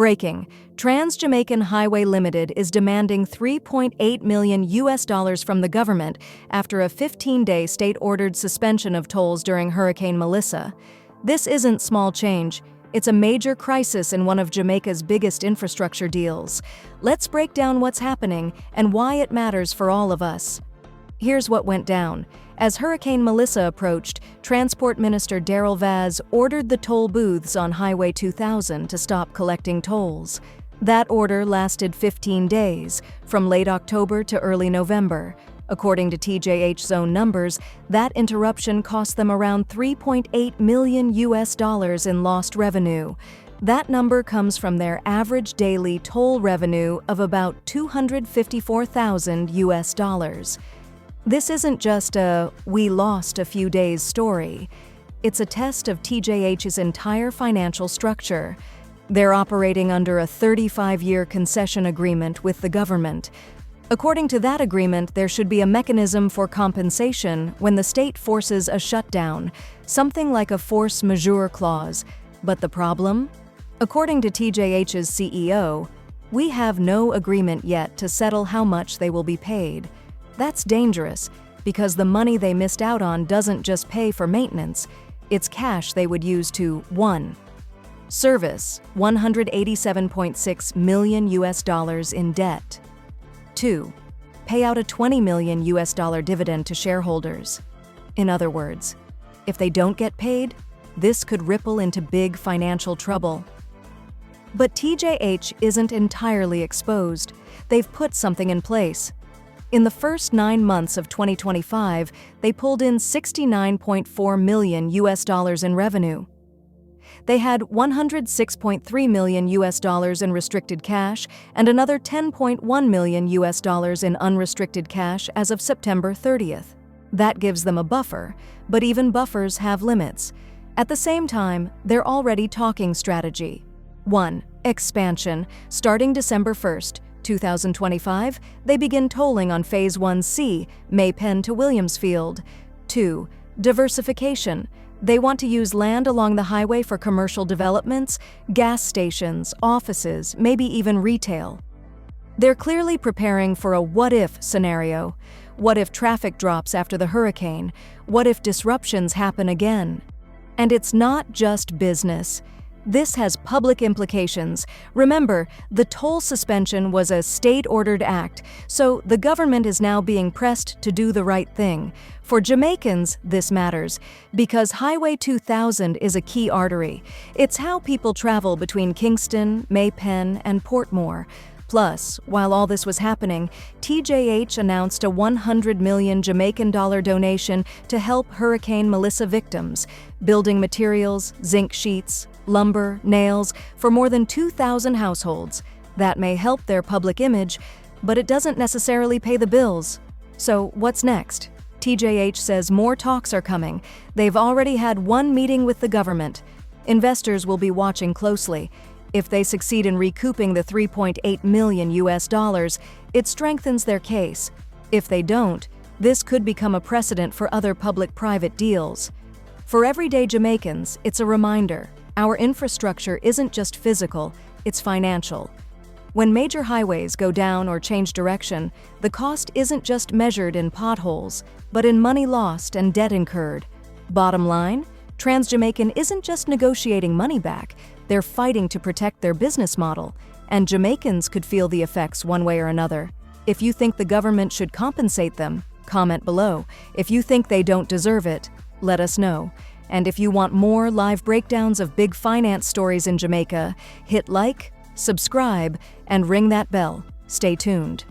Breaking. TransJamaican Highway Limited is demanding $3.8 million from the government after a 15-day state-ordered suspension of tolls during Hurricane Melissa. This isn't small change. It's a major crisis in one of Jamaica's biggest infrastructure deals. Let's break down what's happening and why it matters for all of us. Here's what went down. As Hurricane Melissa approached, Transport Minister Darrell Vaz ordered the toll booths on Highway 2000 to stop collecting tolls. That order lasted 15 days, from late October to early November. According to TJH's own numbers, that interruption cost them around $3.8 million in lost revenue. That number comes from their average daily toll revenue of about $254,000. This isn't just a "we lost a few days" story. It's a test of TJH's entire financial structure. They're operating under a 35-year concession agreement with the government. According to that agreement, there should be a mechanism for compensation when the state forces a shutdown, something like a force majeure clause. But the problem? According to TJH's CEO, we have no agreement yet to settle how much they will be paid. That's dangerous, because the money they missed out on doesn't just pay for maintenance. It's cash they would use to 1. Service $187.6 million in debt. 2. Pay out a $20 million dividend to shareholders. In other words, if they don't get paid, this could ripple into big financial trouble. But TJH isn't entirely exposed. They've put something in place. In the first 9 months of 2025, they pulled in $69.4 million in revenue. They had $106.3 million in restricted cash and another $10.1 million in unrestricted cash as of September 30th. That gives them a buffer, but even buffers have limits. At the same time, they're already talking strategy. 1. Expansion. Starting December 1st, 2025, they begin tolling on Phase 1C, May Pen to Williamsfield. 2. Diversification. They want to use land along the highway for commercial developments, gas stations, offices, maybe even retail. They're clearly preparing for a what-if scenario. What if traffic drops after the hurricane? What if disruptions happen again? And it's not just business. This has public implications. Remember, the toll suspension was a state-ordered act, so the government is now being pressed to do the right thing. For Jamaicans, this matters, because Highway 2000 is a key artery. It's how people travel between Kingston, May Pen, and Portmore. Plus, while all this was happening, TJH announced a $100 million Jamaican donation to help Hurricane Melissa victims, building materials, zinc sheets, lumber, nails, for more than 2,000 households. That may help their public image, but it doesn't necessarily pay the bills. So what's next? TJH says more talks are coming. They've already had one meeting with the government. Investors will be watching closely. If they succeed in recouping the $3.8 million, it strengthens their case. If they don't, this could become a precedent for other public-private deals. For everyday Jamaicans, it's a reminder. Our infrastructure isn't just physical, it's financial. When major highways go down or change direction, the cost isn't just measured in potholes, but in money lost and debt incurred. Bottom line, TransJamaican isn't just negotiating money back, they're fighting to protect their business model, and Jamaicans could feel the effects one way or another. If you think the government should compensate them, comment below. If you think they don't deserve it, let us know. And if you want more live breakdowns of big finance stories in Jamaica, hit like, subscribe, and ring that bell. Stay tuned.